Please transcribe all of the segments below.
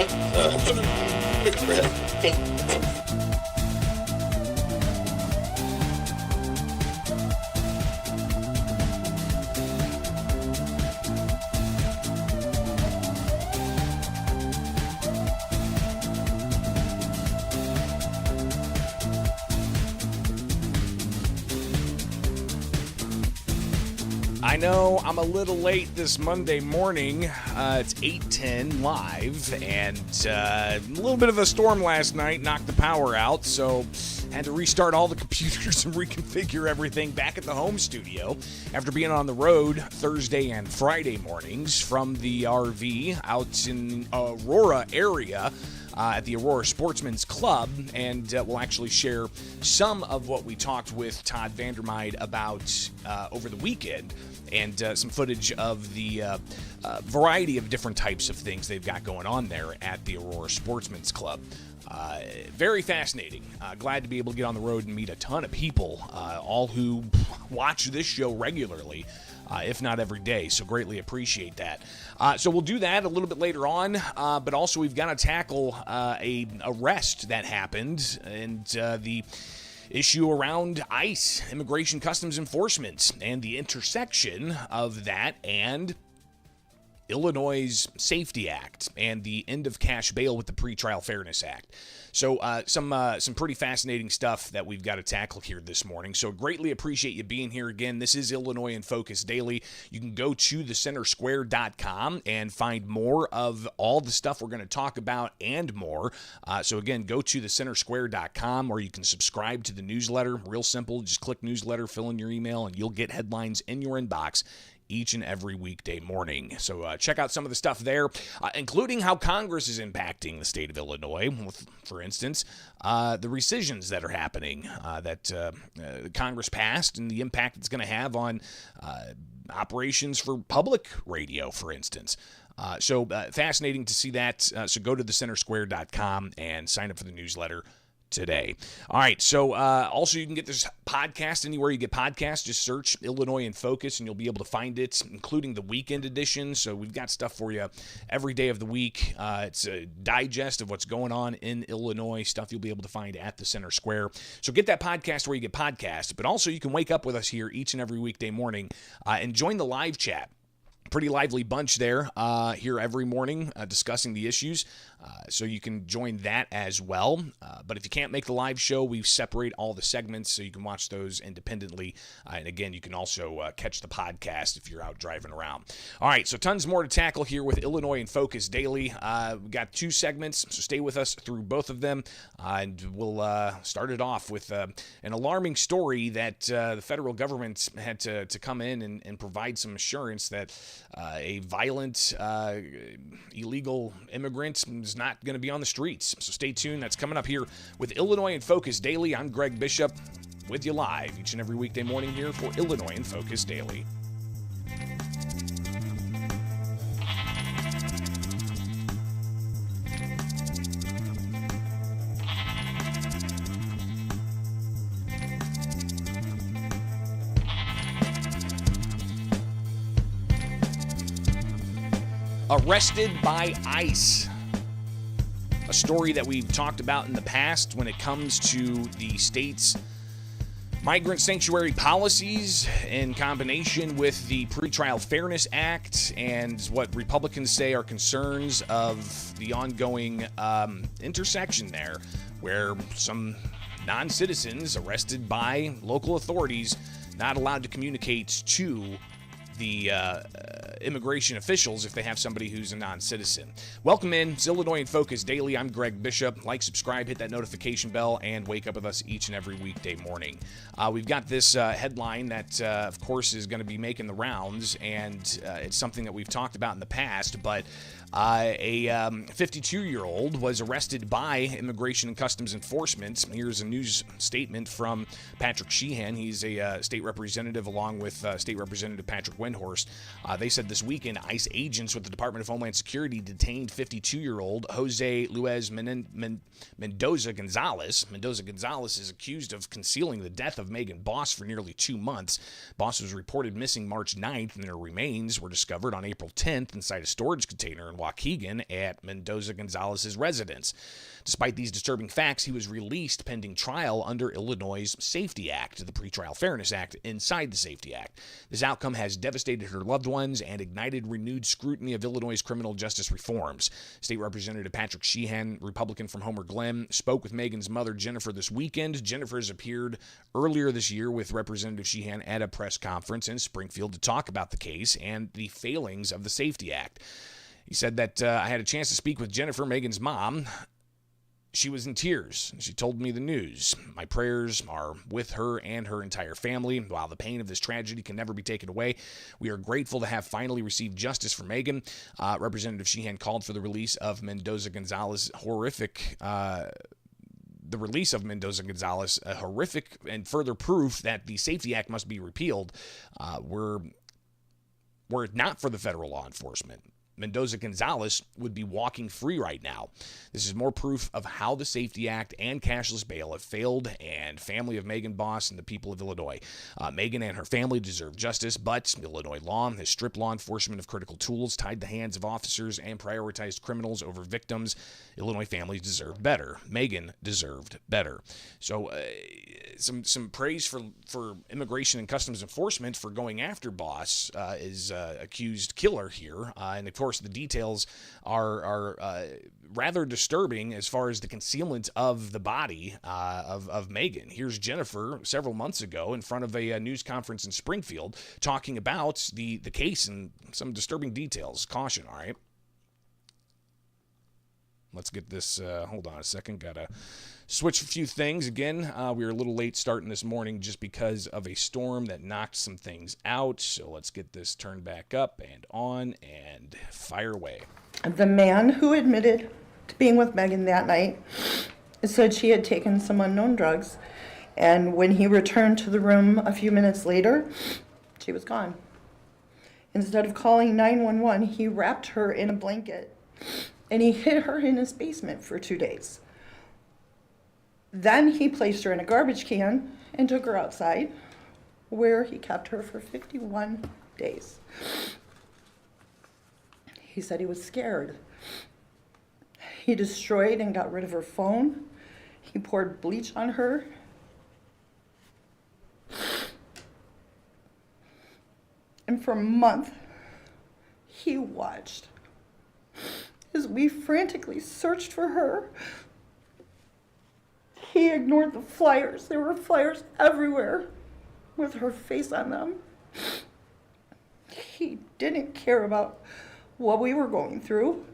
Sportsman. I know I'm a little late this Monday morning. It's 8:10 live, and a little bit of a storm last night knocked the power out, so had to restart all the computers and reconfigure everything back at the home studio after being on the road Thursday and Friday mornings from the RV out in Aurora area. At the Aurora Sportsman's Club, and we'll actually share some of what we talked with Todd Vandermeide about over the weekend, and some footage of the variety of different types of things they've got going on there at the Aurora Sportsman's Club. Very fascinating. Glad to be able to get on the road and meet a ton of people, all who watch this show regularly. If not every day, so greatly appreciate that. So we'll do that a little bit later on, but also we've got to tackle a arrest that happened, and the issue around ICE, Immigration Customs Enforcement, and the intersection of that and Illinois' Safety Act and the end of cash bail with the Pretrial Fairness Act. So some pretty fascinating stuff that we've got to tackle here this morning. So greatly appreciate you being here again. This is Illinois in Focus Daily. You can go to thecentersquare.com and find more of all the stuff we're going to talk about and more. So again, go to thecentersquare.com, or you can subscribe to the newsletter. Real simple. Just click newsletter, fill in your email, and you'll get headlines in your inbox each and every weekday morning. So check out some of the stuff there, including how Congress is impacting the state of Illinois. With, for instance, the rescissions that are happening that Congress passed, and the impact it's going to have on operations for public radio, for instance. So fascinating to see that. So go to thecentersquare.com and sign up for the newsletter today. All right, so also you can get this podcast anywhere you get podcasts. Just search Illinois in Focus and you'll be able to find it, including the weekend edition. So we've got stuff for you every day of the week. It's a digest of what's going on in Illinois, stuff you'll be able to find at the Center Square. So get that podcast where you get podcasts, but also you can wake up with us here each and every weekday morning and join the live chat. Pretty lively bunch there here every morning discussing the issues, so you can join that as well. But if you can't make the live show, we separate all the segments so you can watch those independently. And again, you can also catch the podcast if you're out driving around. All right, so tons more to tackle here with Illinois in Focus Daily. We've got two segments, so stay with us through both of them. And we'll start it off with an alarming story that the federal government had to come in and provide some assurance that a violent, illegal immigrant is not going to be on the streets. So stay tuned. That's coming up here with Illinois in Focus Daily. I'm Greg Bishop with you live each and every weekday morning here for Illinois in Focus Daily. Arrested by ICE. A story that we've talked about in the past when it comes to the state's migrant sanctuary policies in combination with the Pretrial Fairness Act and what Republicans say are concerns of the ongoing intersection there, where some non-citizens arrested by local authorities not allowed to communicate to the immigration officials if they have somebody who's a non-citizen. Welcome in. It's Illinois in Focus Daily. I'm Greg Bishop. Like, subscribe, hit that notification bell, and wake up with us each and every weekday morning. We've got this headline that, of course, is going to be making the rounds, and it's something that we've talked about in the past, but a 52-year-old was arrested by Immigration and Customs Enforcement. Here's a news statement from Patrick Sheehan. He's a state representative along with State Representative Patrick Windhorst. They said this weekend ICE agents with the Department of Homeland Security detained 52-year-old Jose Luis Mendoza Gonzalez. Mendoza Gonzalez is accused of concealing the death of Megan Boss for nearly 2 months. Boss was reported missing March 9th, and their remains were discovered on April 10th inside a storage container in Waukegan at Mendoza Gonzalez's residence. Despite these disturbing facts, he was released pending trial under Illinois' Safety Act, the Pretrial Fairness Act inside the Safety Act. This outcome has devastated her loved ones and ignited renewed scrutiny of Illinois' criminal justice reforms. State Representative Patrick Sheehan, Republican from Homer Glen, spoke with Megan's mother, Jennifer, this weekend. Jennifer has appeared earlier this year with Representative Sheehan at a press conference in Springfield to talk about the case and the failings of the Safety Act. He said that I had a chance to speak with Jennifer, Megan's mom. She was in tears. She told me the news. My prayers are with her and her entire family. While the pain of this tragedy can never be taken away, we are grateful to have finally received justice for Megan. Representative Sheehan called for the release of Mendoza Gonzalez a horrific and further proof that the Safety Act must be repealed. Were it not for the federal law enforcement, Mendoza Gonzalez would be walking free right now. This is more proof of how the Safety Act and cashless bail have failed, and family of Megan Boss and the people of Illinois. Megan and her family deserve justice, but Illinois law has stripped law enforcement of critical tools, tied the hands of officers, and prioritized criminals over victims. Illinois families deserve better. Megan deserved better. So some praise for Immigration and Customs Enforcement for going after Boss, is accused killer here. And of course, the details are rather disturbing as far as the concealment of the body of Megan. Here's Jennifer several months ago in front of a news conference in Springfield talking about the case and some disturbing details. Caution, all right? Let's get this, hold on a second, gotta switch a few things. Again, we were a little late starting this morning just because of a storm that knocked some things out. So let's get this turned back up and on and fire away. The man who admitted to being with Megan that night said she had taken some unknown drugs, and when he returned to the room a few minutes later, she was gone. Instead of calling 911, he wrapped her in a blanket and he hid her in his basement for 2 days. Then he placed her in a garbage can and took her outside, where he kept her for 51 days. He said he was scared. He destroyed and got rid of her phone. He poured bleach on her. And for a month, he watched as we frantically searched for her. He ignored the flyers. There were flyers everywhere with her face on them. He didn't care about what we were going through.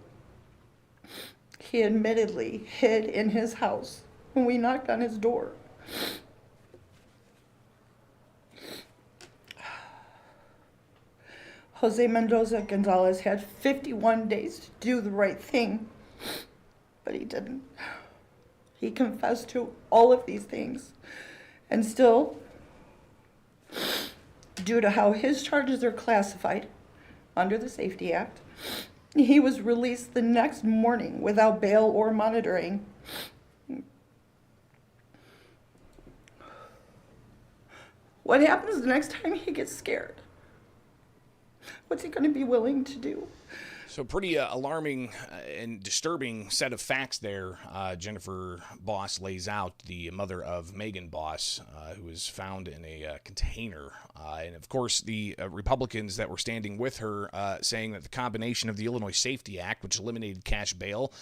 He admittedly hid in his house when we knocked on his door. Jose Mendoza Gonzalez had 51 days to do the right thing, but he didn't. He confessed to all of these things, and still, due to how his charges are classified under the Safety Act, he was released the next morning without bail or monitoring. What happens the next time he gets scared? What's he going to be willing to do? So pretty alarming and disturbing set of facts there. Jennifer Boss lays out, the mother of Megan Boss, who was found in a container. And of course, the Republicans that were standing with her saying that the combination of the Illinois Safety Act, which eliminated cash bail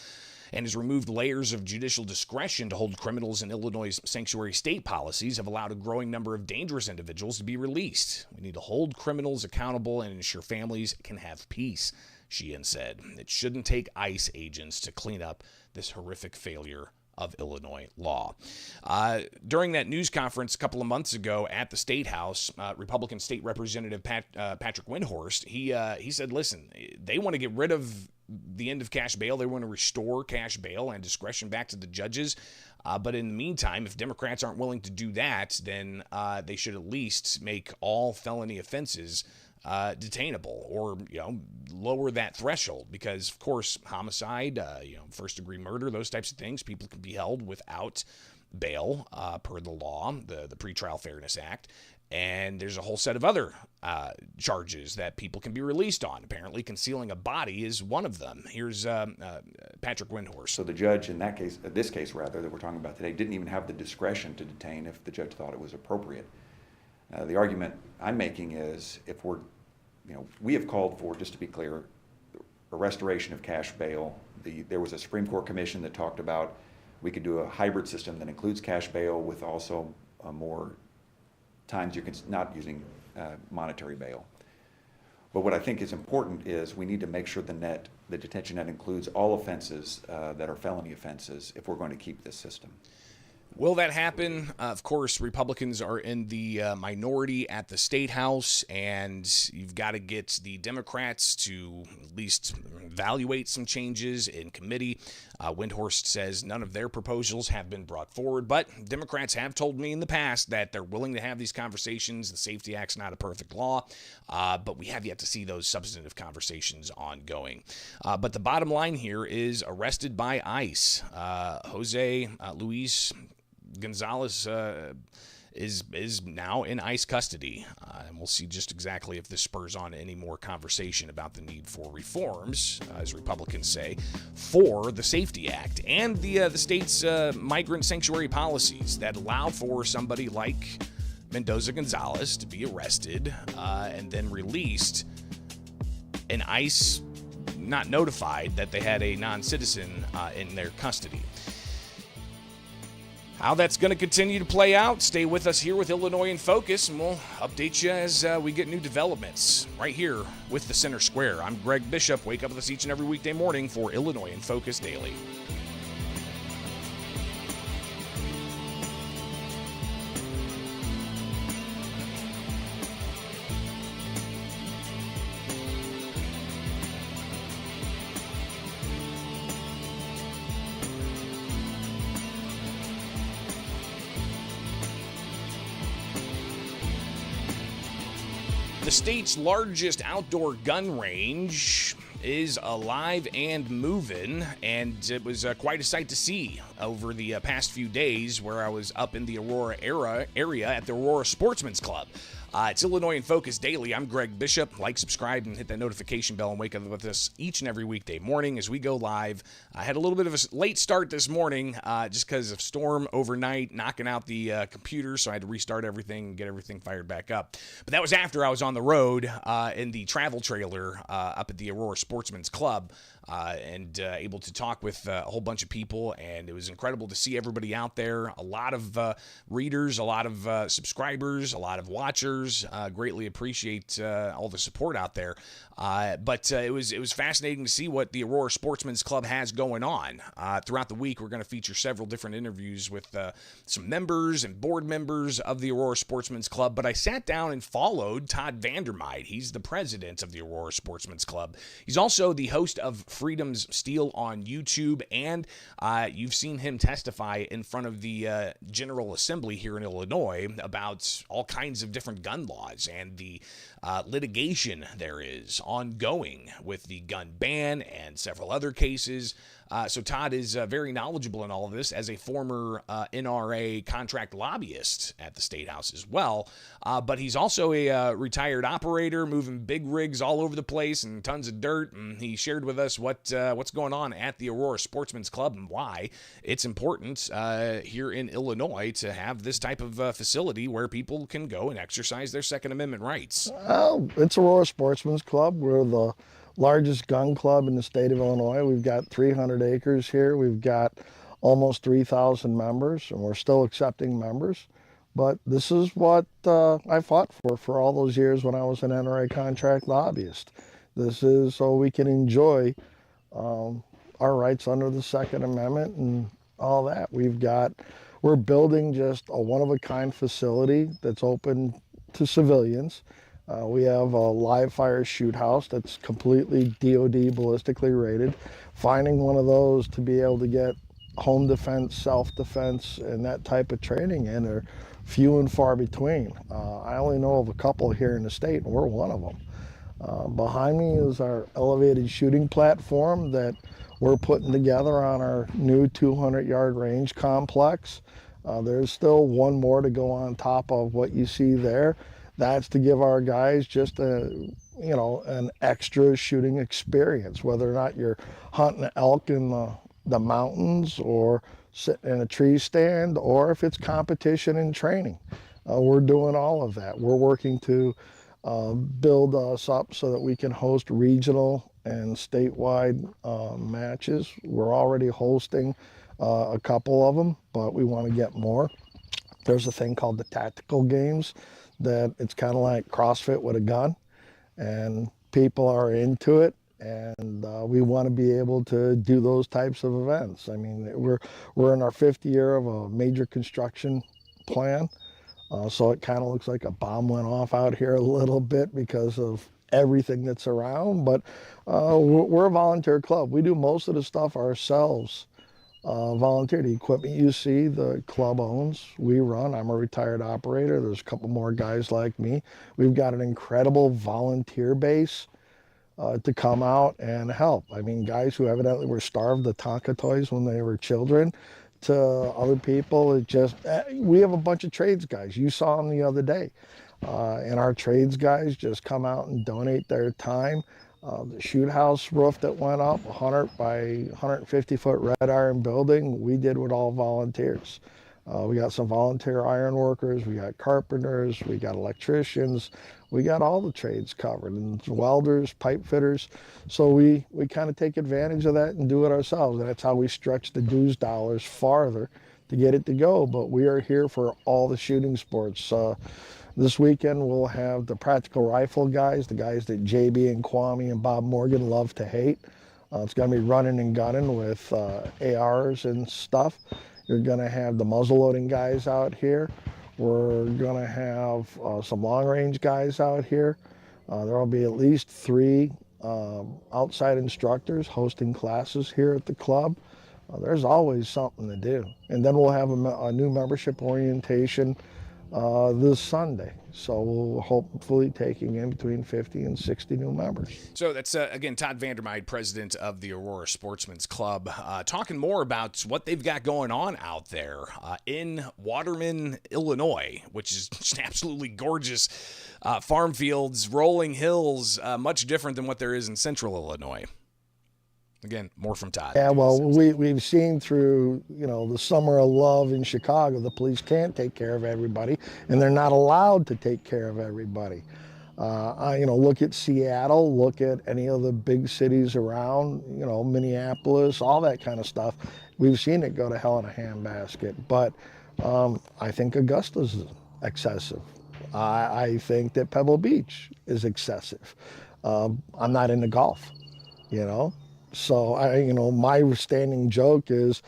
and has removed layers of judicial discretion to hold criminals in Illinois' sanctuary state policies, have allowed a growing number of dangerous individuals to be released. We need to hold criminals accountable and ensure families can have peace, Sheehan said. It shouldn't take ICE agents to clean up this horrific failure of Illinois law. During that news conference a couple of months ago at the State House, Republican State Representative Patrick Windhorst, he said, listen, they want to get rid of the end of cash bail. They want to restore cash bail and discretion back to the judges. But in the meantime, if Democrats aren't willing to do that, then they should at least make all felony offenses detainable, or lower that threshold, because of course homicide, first degree murder, those types of things, people can be held without bail per the law, the Pretrial Fairness Act. And there's a whole set of other charges that people can be released on. Apparently, concealing a body is one of them. Here's Patrick Windhorst. So the judge in this case that we're talking about today, didn't even have the discretion to detain if the judge thought it was appropriate. The argument I'm making is, if we have called for, just to be clear, a restoration of cash bail. There was a Supreme Court commission that talked about we could do a hybrid system that includes cash bail with also more times you can not using monetary bail. But what I think is important is we need to make sure the detention net includes all offenses that are felony offenses if we're going to keep this system. Will that happen? Of course, Republicans are in the minority at the State House, and you've got to get the Democrats to at least evaluate some changes in committee. Windhorst says none of their proposals have been brought forward, but Democrats have told me in the past that they're willing to have these conversations. The Safety Act's not a perfect law, but we have yet to see those substantive conversations ongoing. But the bottom line here is, arrested by ICE, Jose Luis Gonzalez is now in ICE custody, and we'll see just exactly if this spurs on any more conversation about the need for reforms, as Republicans say, for the Safety Act and the state's migrant sanctuary policies that allow for somebody like Mendoza Gonzalez to be arrested and then released, and ICE not notified that they had a non-citizen in their custody. How that's going to continue to play out, stay with us here with Illinois in Focus, and we'll update you as we get new developments right here with the Center Square. I'm Greg Bishop. Wake up with us each and every weekday morning for Illinois in Focus Daily. The state's largest outdoor gun range is alive and moving, and it was quite a sight to see over the past few days, where I was up in the Aurora area at the Aurora Sportsman's Club. It's Illinois in Focus Daily. I'm Greg Bishop. Like, subscribe, and hit that notification bell, and wake up with us each and every weekday morning as we go live. I had a little bit of a late start this morning just because of storm overnight knocking out the computer, so I had to restart everything and get everything fired back up. But that was after I was on the road in the travel trailer up at the Aurora Sportsman's Club and able to talk with a whole bunch of people, and it was incredible to see everybody out there. A lot of readers, a lot of subscribers, a lot of watchers. Greatly appreciate all the support out there. But it was fascinating to see what the Aurora Sportsman's Club has going on. Throughout the week, we're going to feature several different interviews with some members and board members of the Aurora Sportsman's Club. But I sat down and followed Todd Vandermeide. He's the president of the Aurora Sportsman's Club. He's also the host of Freedom's Steel on YouTube, and you've seen him testify in front of the General Assembly here in Illinois about all kinds of different gun laws and the litigation there is ongoing with the gun ban and several other cases. So Todd is very knowledgeable in all of this as a former NRA contract lobbyist at the State House as well. But he's also a retired operator, moving big rigs all over the place and tons of dirt. And he shared with us what's going on at the Aurora Sportsman's Club and why it's important here in Illinois to have this type of facility where people can go and exercise their Second Amendment rights. Well, it's Aurora Sportsman's Club. We're the largest gun club in the state of Illinois. We've got 300 acres here. We've got almost 3,000 members, and we're still accepting members. But this is what I fought for all those years when I was an NRA contract lobbyist. This is so we can enjoy our rights under the Second Amendment and all that. We're building just a one-of-a-kind facility that's open to civilians. We have a live fire shoot house that's completely DOD ballistically rated. Finding one of those to be able to get home defense, self-defense, and that type of training in are few and far between. I only know of a couple here in the state, and we're one of them. Behind me is our elevated shooting platform that we're putting together on our new 200-yard range complex. There's still one more to go on top of what you see there. That's to give our guys just an extra shooting experience, whether or not you're hunting elk in the mountains or sitting in a tree stand, or if it's competition and training. We're doing all of that. We're working to build us up so that we can host regional and statewide matches. We're already hosting a couple of them, but we want to get more. There's a thing called the tactical games that it's kind of like CrossFit with a gun, and people are into it, and we want to be able to do those types of events. I mean, we're in our 5th year of a major construction plan. So it kind of looks like a bomb went off out here a little bit because of everything that's around, but we're a volunteer club. We do most of the stuff ourselves, volunteer. The equipment you see, the club owns, we run. I'm a retired operator. There's a couple more guys like me. We've got an incredible volunteer base to come out and help. I mean, guys who evidently were starved of Tonka toys when they were children, to other people, we have a bunch of trades guys. You saw them the other day. And our trades guys just come out and donate their time. The shoot house roof that went up, 100 by 150 foot red iron building, we did with all volunteers. We got some volunteer iron workers, we got carpenters, we got electricians, we got all the trades covered, and welders, pipe fitters. So we kind of take advantage of that and do it ourselves. And that's how we stretch the dues dollars farther to get it to go. But we are here for all the shooting sports. This weekend we'll have the practical rifle guys, the guys that JB and Kwame and Bob Morgan love to hate. It's going to be running and gunning with ARs and stuff. You're going to have the muzzleloading guys out here. We're going to have some long-range guys out here. There will be at least 3 outside instructors hosting classes here at the club. There's always something to do. And then we'll have a new membership orientation this Sunday. So we'll hopefully taking in between 50 and 60 new members. So that's, again, Todd Vandermeide, president of the Aurora Sportsman's Club, talking more about what they've got going on out there in Waterman, Illinois, which is just absolutely gorgeous. Farm fields, rolling hills, much different than what there is in central Illinois. Again, more from Todd. Yeah, well, we've seen through, the summer of love in Chicago, the police can't take care of everybody, and they're not allowed to take care of everybody. Look at Seattle, look at any of the big cities around, Minneapolis, all that kind of stuff. We've seen it go to hell in a handbasket, but I think Augusta's excessive. I think that Pebble Beach is excessive. I'm not into golf, So my standing joke is,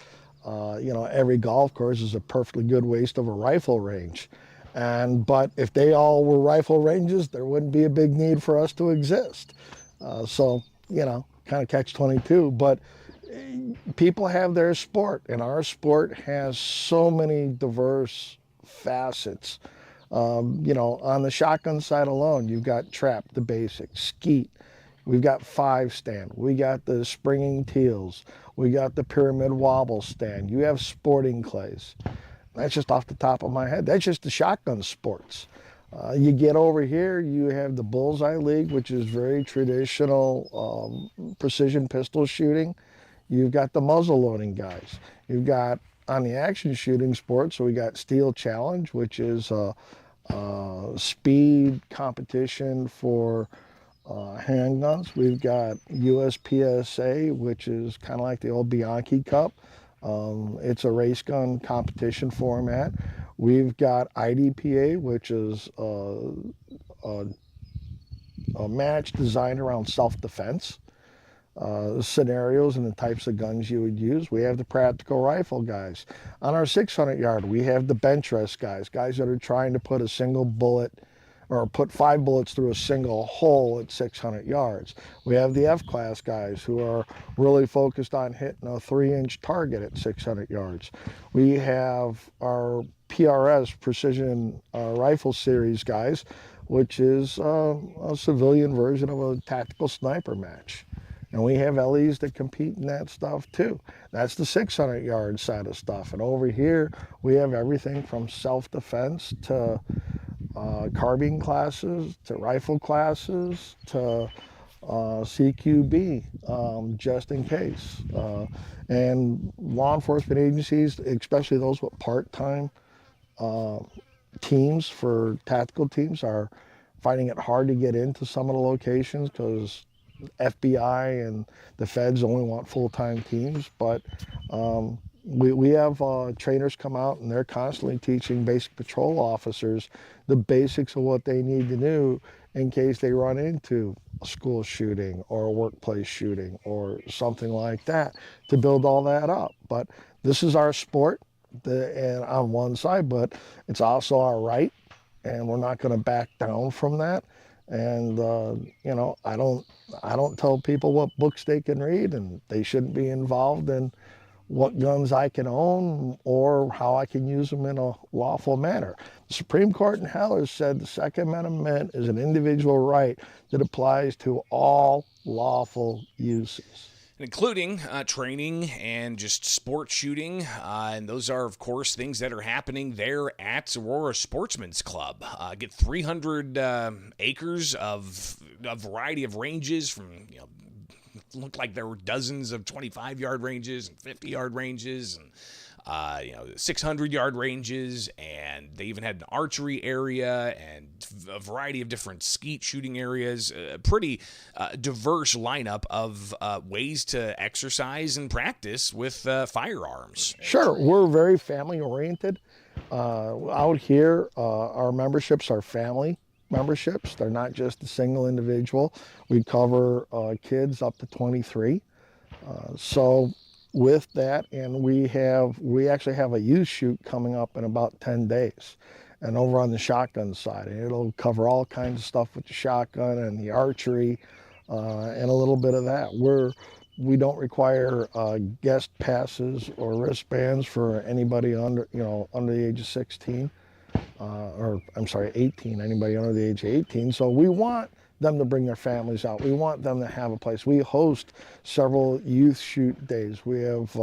every golf course is a perfectly good waste of a rifle range. But if they all were rifle ranges, there wouldn't be a big need for us to exist. Kind of catch-22. But people have their sport, and our sport has so many diverse facets. On the shotgun side alone, you've got trap, the basic, skeet. We've got 5-stand. We got the springing teals. We got the pyramid wobble stand. You have sporting clays. That's just off the top of my head. That's just the shotgun sports. You get over here, you have the Bullseye League, which is very traditional precision pistol shooting. You've got the muzzle loading guys. You've got, on the action shooting sports, so we got Steel Challenge, which is speed competition for handguns. We've got USPSA, which is kind of like the old Bianchi Cup. It's a race gun competition format. We've got IDPA, which is a match designed around self-defense scenarios and the types of guns you would use. We have the practical rifle guys. On our 600-yard, we have the bench rest guys that are trying to put a single bullet or put 5 bullets through a single hole at 600 yards. We have the F-class guys who are really focused on hitting a 3-inch target at 600 yards. We have our PRS, Precision Rifle Series guys, which is a civilian version of a tactical sniper match. And we have LEs that compete in that stuff too. That's the 600-yard side of stuff. And over here, we have everything from self-defense to carbine classes, to rifle classes, to CQB, just in case. And law enforcement agencies, especially those with part-time teams for tactical teams, are finding it hard to get into some of the locations because FBI and the feds only want full-time teams. But we have trainers come out, and they're constantly teaching basic patrol officers the basics of what they need to do in case they run into a school shooting or a workplace shooting or something like that, to build all that up. But this is our sport, and on one side, but it's also our right, and we're not going to back down from that. And you know, I don't tell people what books they can read, and they shouldn't be involved in what guns I can own or how I can use them in a lawful manner. The Supreme Court in Heller said the Second Amendment is an individual right that applies to all lawful uses, including training and just sport shooting. And those are, of course, things that are happening there at Aurora Sportsman's Club. Get 300 acres of a variety of ranges from, looked like there were dozens of 25-yard ranges and 50-yard ranges and 600-yard ranges, and they even had an archery area and a variety of different skeet shooting areas. A pretty diverse lineup of ways to exercise and practice with firearms. Sure, we're very family oriented. Out here, our memberships are family memberships. They're not just a single individual. We cover kids up to 23. So with that, and we actually have a youth shoot coming up in about 10 days, and over on the shotgun side, and it'll cover all kinds of stuff with the shotgun and the archery, and a little bit of that. We don't require guest passes or wristbands for anybody under the age of 16, or I'm sorry, 18. Anybody under the age of 18. So we want them to bring their families out. We want them to have a place. We host several youth shoot days. We have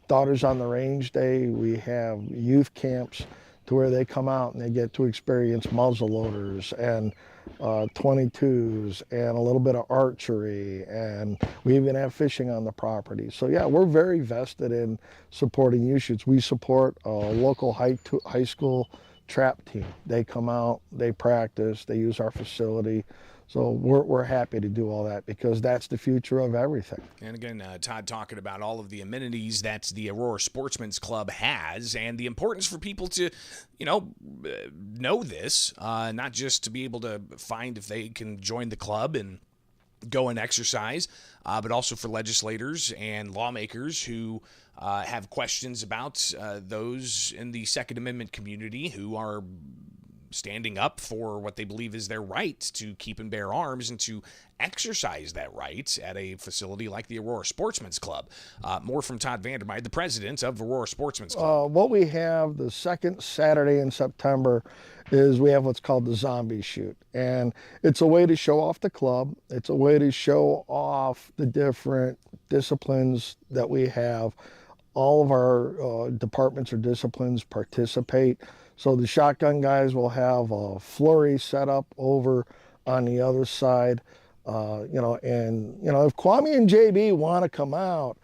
Daughters on the Range Day. We have youth camps to where they come out and they get to experience muzzle loaders and 22s and a little bit of archery, and we even have fishing on the property. So yeah, we're very vested in supporting youth shoots. We support a local high school trap team. They come out, they practice, they use our facility. So we're happy to do all that because that's the future of everything. And again, Todd talking about all of the amenities that the Aurora Sportsman's Club has, and the importance for people to, know this, not just to be able to find if they can join the club and go and exercise, but also for legislators and lawmakers who have questions about those in the Second Amendment community who are standing up for what they believe is their right to keep and bear arms and to exercise that right at a facility like the Aurora Sportsman's Club. More from Todd Vandermeyer, the president of Aurora Sportsman's Club. What we have the second Saturday in September is we have what's called the Zombie Shoot. And it's a way to show off the club. It's a way to show off the different disciplines that we have. All of our departments or disciplines participate. So the shotgun guys will have a flurry set up over on the other side, if Kwame and JB want to come out,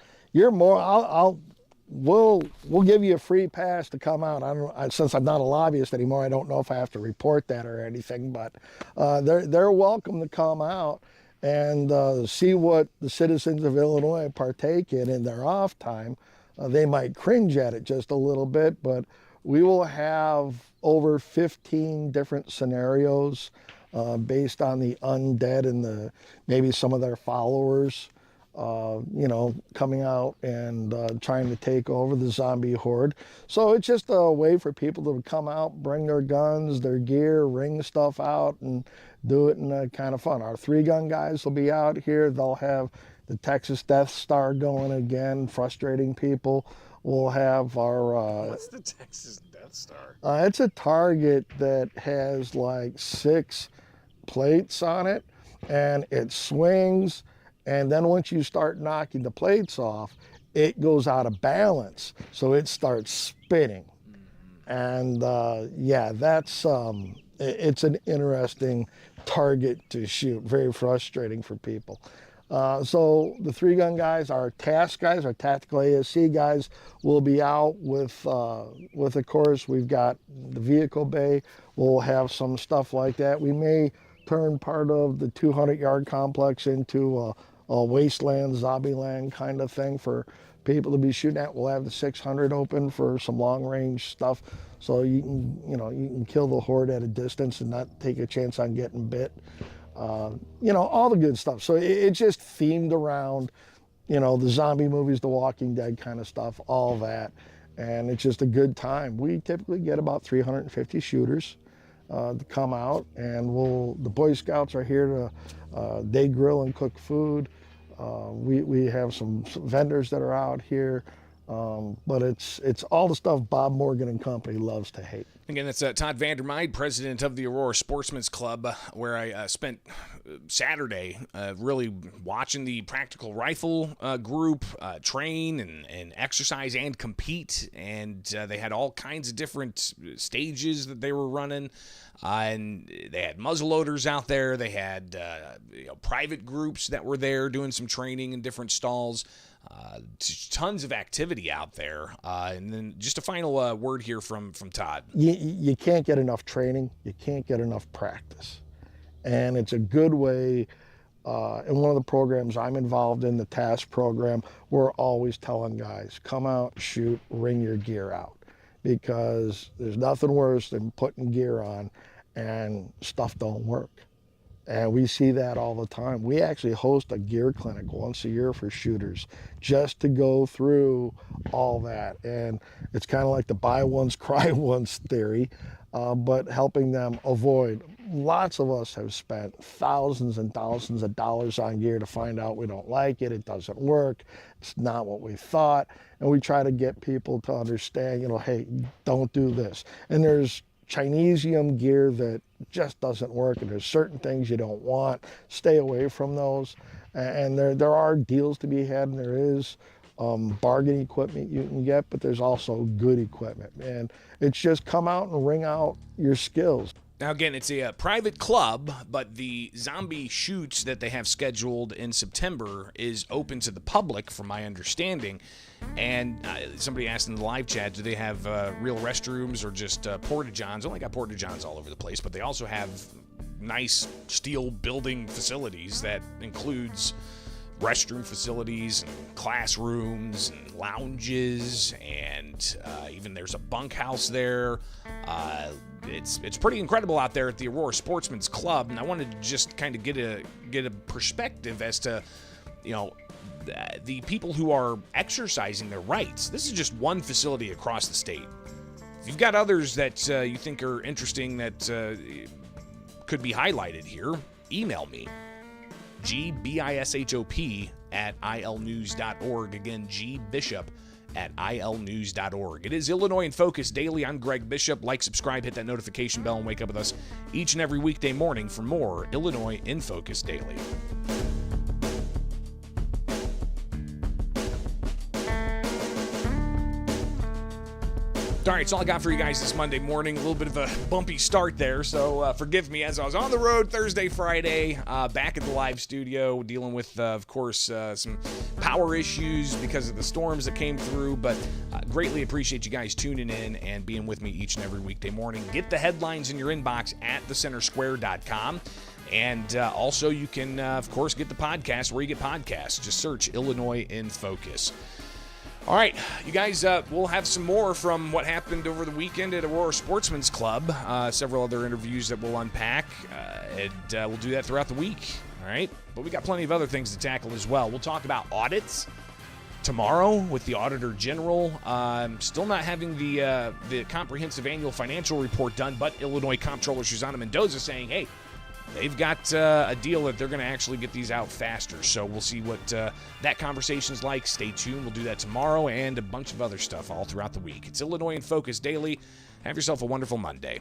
we'll give you a free pass to come out. Since I'm not a lobbyist anymore, I don't know if I have to report that or anything, but they're welcome to come out and see what the citizens of Illinois partake in their off time. They might cringe at it just a little bit, but we will have over 15 different scenarios based on the undead and maybe some of their followers, coming out and trying to take over the zombie horde. So it's just a way for people to come out, bring their guns, their gear, ring stuff out, and do it in a kind of fun. Our 3-gun guys will be out here. They'll have the Texas Death Star going again, frustrating people. We'll have our... What's the Texas Death Star? It's a target that has like 6 plates on it, and it swings. And then once you start knocking the plates off, it goes out of balance, so it starts spinning. And yeah, that's it's an interesting target to shoot. Very frustrating for people. So the 3-gun guys, our task guys, our tactical ASC guys, will be out with of course, we've got the vehicle bay. We'll have some stuff like that. We may turn part of the 200-yard complex into a wasteland, zombie land kind of thing for people to be shooting at. We'll have the 600 open for some long-range stuff, so you can kill the horde at a distance and not take a chance on getting bit. All the good stuff. So it's just themed around, the zombie movies, The Walking Dead kind of stuff, all that. And it's just a good time. We typically get about 350 shooters to come out, and the Boy Scouts are here to, they grill and cook food. We have some vendors that are out here, but it's all the stuff Bob Morgan and company loves to hate. Again, that's Todd Vandermeide, president of the Aurora Sportsman's Club, where I spent Saturday really watching the practical rifle group train and exercise and compete. And they had all kinds of different stages that they were running. And they had muzzleloaders out there. They had private groups that were there doing some training in different stalls. Tons of activity out there. And then just a final word here from Todd. You can't get enough training. You can't get enough practice. And it's a good way. In one of the programs I'm involved in, the task program, we're always telling guys, come out, shoot, wring your gear out. Because there's nothing worse than putting gear on and stuff don't work. And we see that all the time. We actually host a gear clinic once a year for shooters just to go through all that. And it's kind of like the buy once, cry once theory, but helping them avoid. Lots of us have spent thousands and thousands of dollars on gear to find out we don't like it, it doesn't work, it's not what we thought. And we try to get people to understand, hey, don't do this. And there's Chinesium gear that just doesn't work, and there's certain things you don't want. Stay away from those. And there are deals to be had, and there is bargain equipment you can get, but there's also good equipment. And it's just come out and wring out your skills. Now, again, it's a private club, but the zombie shoots that they have scheduled in September is open to the public, from my understanding. And somebody asked in the live chat, do they have real restrooms or just porta-johns? Only got porta-johns all over the place, but they also have nice steel building facilities that includes restroom facilities and classrooms and lounges, and even there's a bunkhouse there. It's pretty incredible out there at the Aurora Sportsman's Club, and I wanted to just kind of get a perspective as to, the people who are exercising their rights. This is just one facility across the state. If you've got others that you think are interesting that could be highlighted here, email me. gbishop at ilnews.org. Again, gbishop@ilnews.org. It is Illinois in Focus Daily. I'm Greg Bishop. Like, subscribe, hit that notification bell, and wake up with us each and every weekday morning for more Illinois in Focus Daily. All right, that's all I got for you guys this Monday morning. A little bit of a bumpy start there, so forgive me as I was on the road Thursday, Friday, back at the live studio, dealing with, of course, some power issues because of the storms that came through, but greatly appreciate you guys tuning in and being with me each and every weekday morning. Get the headlines in your inbox at thecentersquare.com. And also you can, of course, get the podcast where you get podcasts. Just search Illinois in Focus. All right, you guys, we'll have some more from what happened over the weekend at Aurora Sportsman's Club. Several other interviews that we'll unpack, and we'll do that throughout the week. All right, but we got plenty of other things to tackle as well. We'll talk about audits tomorrow with the Auditor General. Still not having the comprehensive annual financial report done, but Illinois Comptroller Shoshana Mendoza saying, hey, they've got a deal that they're going to actually get these out faster. So we'll see what that conversation's like. Stay tuned. We'll do that tomorrow and a bunch of other stuff all throughout the week. It's Illinois in Focus Daily. Have yourself a wonderful Monday.